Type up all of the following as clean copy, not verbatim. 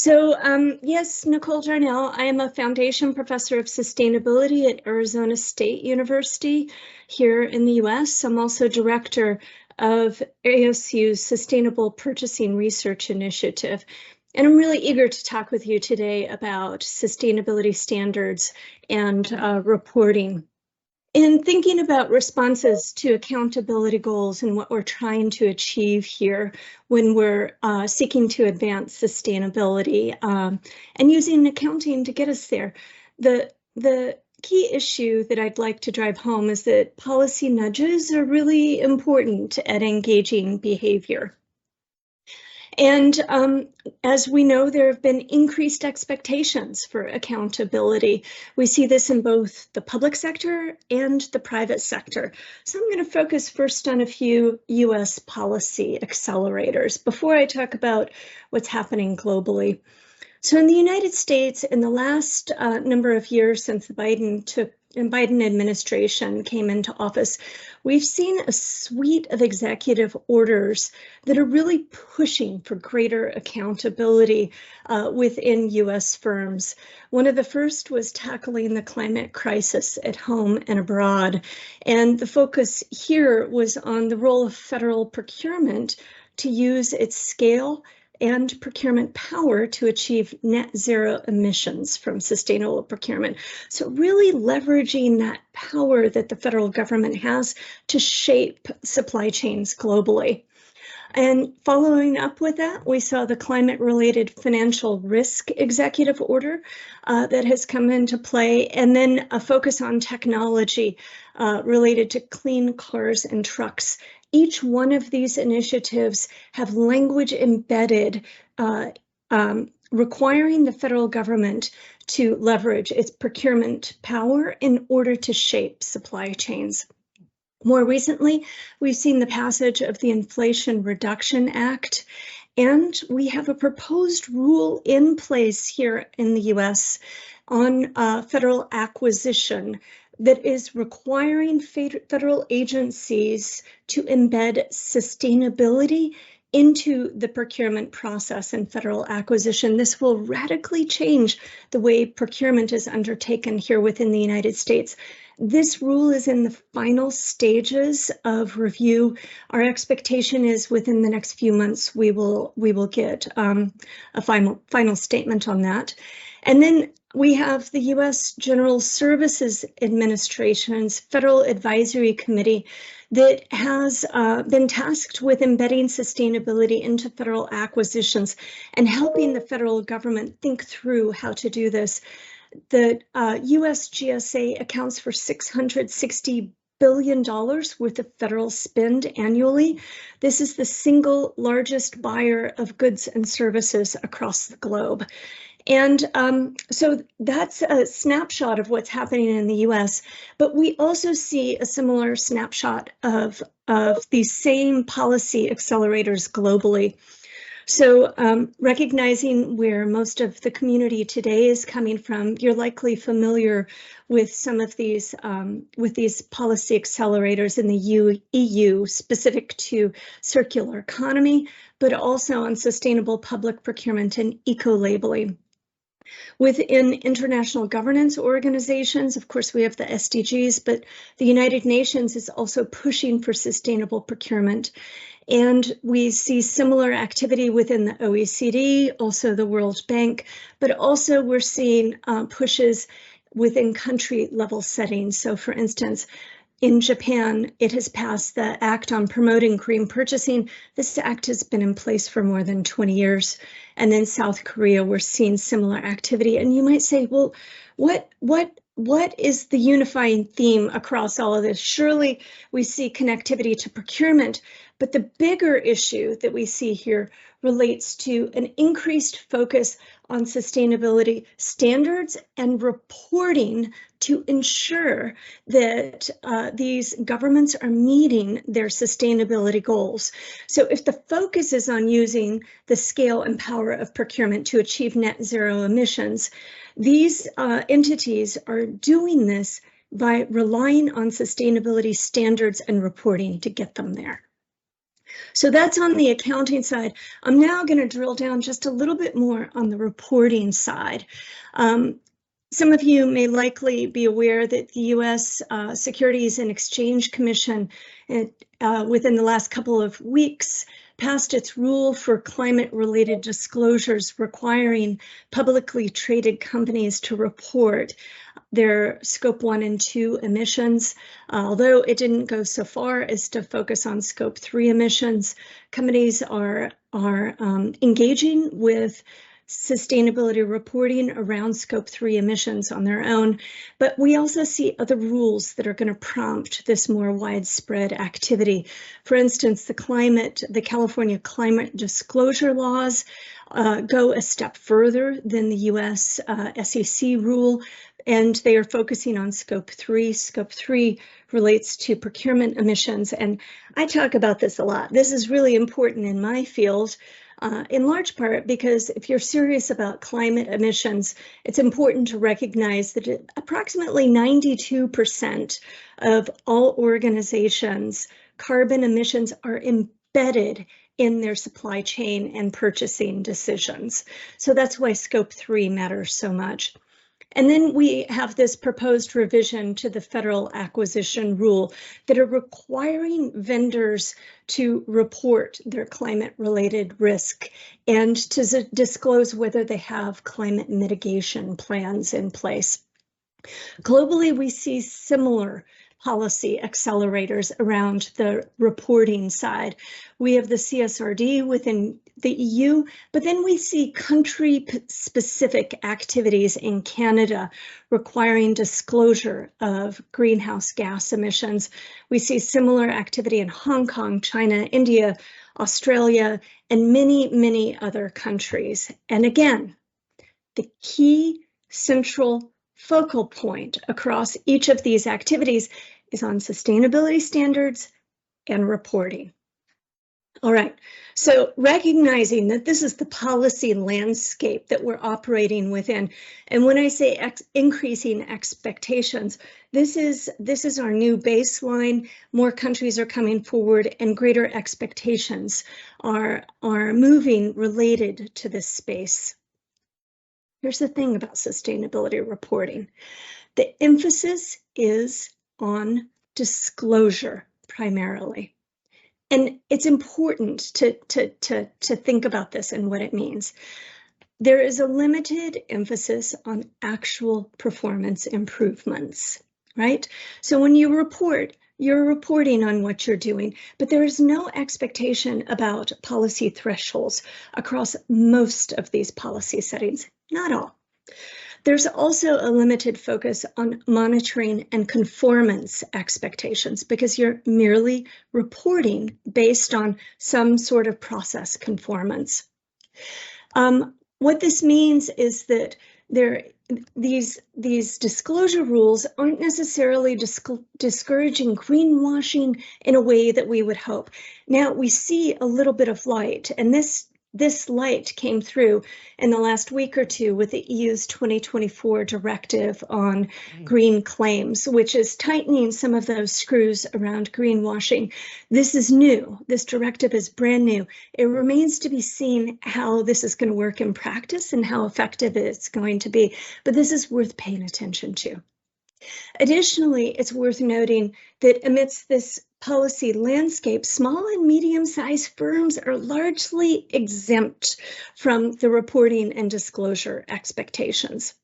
Yes, Nicole Darnall. I am a foundation professor of sustainability at Arizona State University here in the US. I'm also director of ASU's Sustainable Purchasing Research Initiative. And I'm really eager to talk with you today about sustainability standards and reporting. In thinking about responses to accountability goals and what we're trying to achieve here when we're seeking to advance sustainability and using accounting to get us there, the key issue that I'd like to drive home is that policy nudges are really important at engaging behavior. And as we know, there have been increased expectations for accountability. We see this in both the public sector and the private sector. So I'm going to focus first on a few US policy accelerators before I talk about what's happening globally. So in the United States, in the last number of years since the Biden administration came into office, we've seen a suite of executive orders that are really pushing for greater accountability within US firms. One of the first was tackling the climate crisis at home and abroad. And the focus here was on the role of federal procurement to use its scale and procurement power to achieve net zero emissions from sustainable procurement. So really leveraging that power that the federal government has to shape supply chains globally. And following up with that, we saw the climate-related financial risk executive order that has come into play, and then a focus on technology related to clean cars and trucks. Each one of these initiatives have language embedded requiring the federal government to leverage its procurement power in order to shape supply chains. More recently, we've seen the passage of the Inflation Reduction Act, and we have a proposed rule in place here in the US on federal acquisition that is requiring federal agencies to embed sustainability into the procurement process and federal acquisition. This will radically change the way procurement is undertaken here within the United States. This rule is in the final stages of review. Our expectation is within the next few months we will get a final statement on that. And then we have the U.S. General Services Administration's Federal Advisory Committee that has been tasked with embedding sustainability into federal acquisitions and helping the federal government think through how to do this. The US GSA accounts for $660 billion worth of federal spend annually. This is the single largest buyer of goods and services across the globe. And so that's a snapshot of what's happening in the US, but we also see a similar snapshot of these same policy accelerators globally. So recognizing where most of the community today is coming from, you're likely familiar with some of these policy accelerators in the EU specific to circular economy, but also on sustainable public procurement and eco-labeling. Within international governance organizations, of course, we have the SDGs, but the United Nations is also pushing for sustainable procurement. And we see similar activity within the OECD, also the World Bank, but also we're seeing pushes within country level settings. So for instance, in Japan, it has passed the Act on Promoting Green Purchasing. This act has been in place for more than 20 years. And then South Korea, we're seeing similar activity. And you might say, well, what is the unifying theme across all of this? Surely we see connectivity to procurement, but the bigger issue that we see here relates to an increased focus on sustainability standards and reporting to ensure that these governments are meeting their sustainability goals. So if the focus is on using the scale and power of procurement to achieve net zero emissions, these entities are doing this by relying on sustainability standards and reporting to get them there. So that's on the accounting side. I'm now going to drill down just a little bit more on the reporting side. Some of you may likely be aware that the U.S. Securities and Exchange Commission within the last couple of weeks passed its rule for climate-related disclosures requiring publicly traded companies to report their Scope 1 and 2 emissions. Although it didn't go so far as to focus on Scope 3 emissions, companies are engaging with sustainability reporting around Scope 3 emissions on their own, but we also see other rules that are going to prompt this more widespread activity. For instance, the California climate disclosure laws go a step further than the US SEC rule, and they are focusing on Scope 3. Scope 3 relates to procurement emissions, and I talk about this a lot. This is really important in my field, in large part because if you're serious about climate emissions, it's important to recognize that approximately 92% of all organizations' carbon emissions are embedded in their supply chain and purchasing decisions. So that's why Scope 3 matters so much. And then we have this proposed revision to the federal acquisition rule that are requiring vendors to report their climate-related risk and to disclose whether they have climate mitigation plans in place. Globally, we see similar policy accelerators around the reporting side. We have the CSRD within the EU, but then we see country-specific activities in Canada requiring disclosure of greenhouse gas emissions. We see similar activity in Hong Kong, China, India, Australia, and many, many other countries. And again, the key central focal point across each of these activities is on sustainability standards and reporting. All right, so recognizing that this is the policy landscape that we're operating within, and when I say increasing expectations, this is our new baseline. More countries are coming forward, and greater expectations are moving related to this space. Here's the thing about sustainability reporting. The emphasis is on disclosure primarily. And it's important to think about this and what it means. There is a limited emphasis on actual performance improvements, right? So when you report, you're reporting on what you're doing, but there is no expectation about policy thresholds across most of these policy settings, not all. There's also a limited focus on monitoring and conformance expectations because you're merely reporting based on some sort of process conformance. What this means is that these disclosure rules aren't necessarily discouraging greenwashing in a way that we would hope. Now we see a little bit of light, and this light came through in the last week or two with the EU's 2024 directive on green claims, which is tightening some of those screws around greenwashing. This is new. This directive is brand new. It remains to be seen how this is going to work in practice and how effective it's going to be, but this is worth paying attention to. Additionally, it's worth noting that amidst this policy landscape, small and medium-sized firms are largely exempt from the reporting and disclosure expectations.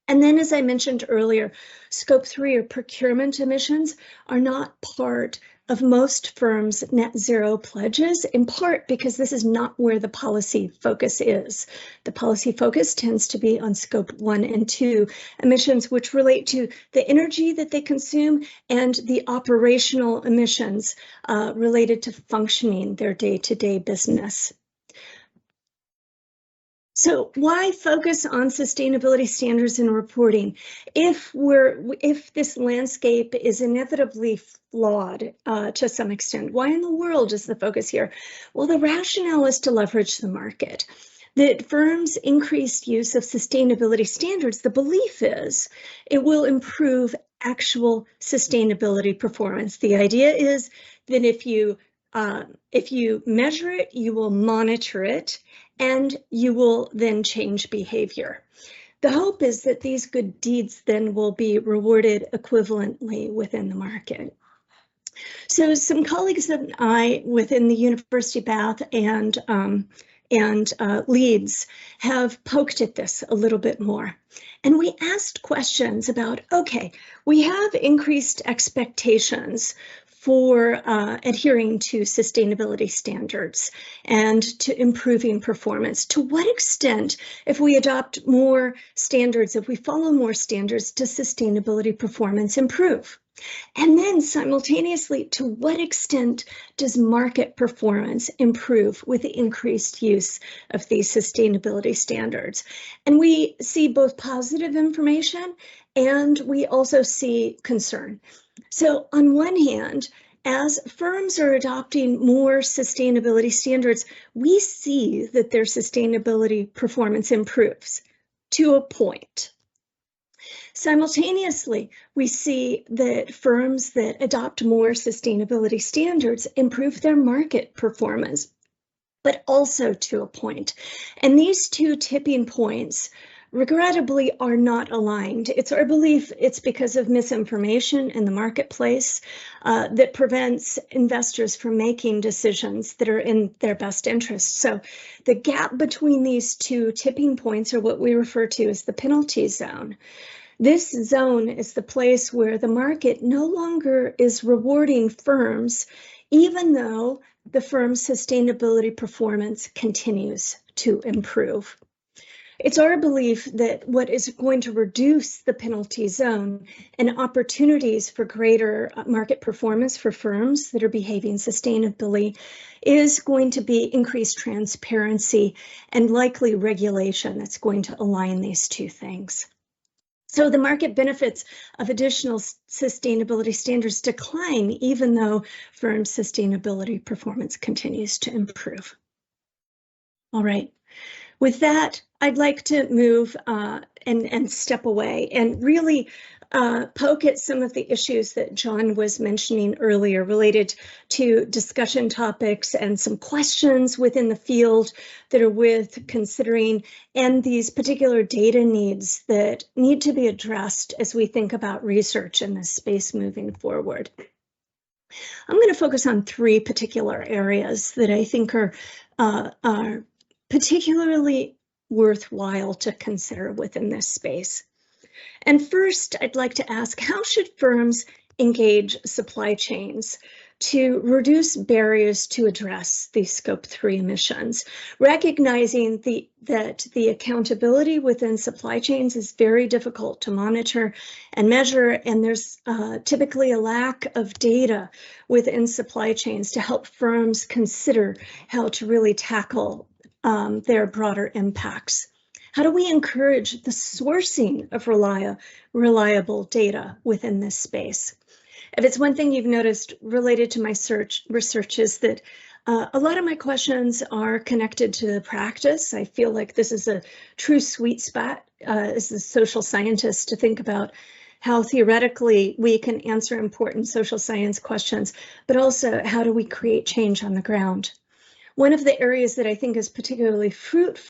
And then, as I mentioned earlier, Scope 3 or procurement emissions are not part of most firms' net zero pledges, in part because this is not where the policy focus is. The policy focus tends to be on Scope 1 and 2 emissions, which relate to the energy that they consume and the operational emissions related to functioning their day-to-day business. So why focus on sustainability standards and reporting if this landscape is inevitably flawed to some extent? Why in the world is the focus here? Well, the rationale is to leverage the market. That firms' increased use of sustainability standards, the belief is it will improve actual sustainability performance. The idea is that if you if you measure it, you will monitor it, and you will then change behavior. The hope is that these good deeds then will be rewarded equivalently within the market. So some colleagues and I within the University of Bath and Leeds have poked at this a little bit more. And we asked questions about, okay, we have increased expectations for adhering to sustainability standards and to improving performance. To what extent, if we adopt more standards, if we follow more standards, does sustainability performance improve? And then simultaneously, to what extent does market performance improve with the increased use of these sustainability standards? And we see both positive information and we also see concern. So on one hand, as firms are adopting more sustainability standards, we see that their sustainability performance improves to a point. Simultaneously, we see that firms that adopt more sustainability standards improve their market performance, but also to a point. And these two tipping points, regrettably, are not aligned. It's our belief it's because of misinformation in the marketplace that prevents investors from making decisions that are in their best interest. So the gap between these two tipping points are what we refer to as the penalty zone. This zone is the place where the market no longer is rewarding firms, even though the firm's sustainability performance continues to improve. It's our belief that what is going to reduce the penalty zone and opportunities for greater market performance for firms that are behaving sustainably is going to be increased transparency and likely regulation that's going to align these two things. So the market benefits of additional sustainability standards decline, even though firm sustainability performance continues to improve. All right, with that, I'd like to move and step away and really poke at some of the issues that John was mentioning earlier related to discussion topics and some questions within the field that are worth considering, and these particular data needs that need to be addressed as we think about research in this space moving forward. I'm going to focus on three particular areas that I think are particularly worthwhile to consider within this space. And first, I'd like to ask, how should firms engage supply chains to reduce barriers to address these Scope 3 emissions, recognizing that the accountability within supply chains is very difficult to monitor and measure, and there's typically a lack of data within supply chains to help firms consider how to really tackle their broader impacts. How do we encourage the sourcing of reliable data within this space? If it's one thing you've noticed related to my research is that a lot of my questions are connected to the practice. I feel like this is a true sweet spot as a social scientist to think about how theoretically we can answer important social science questions, but also how do we create change on the ground? One of the areas that I think is particularly fruitful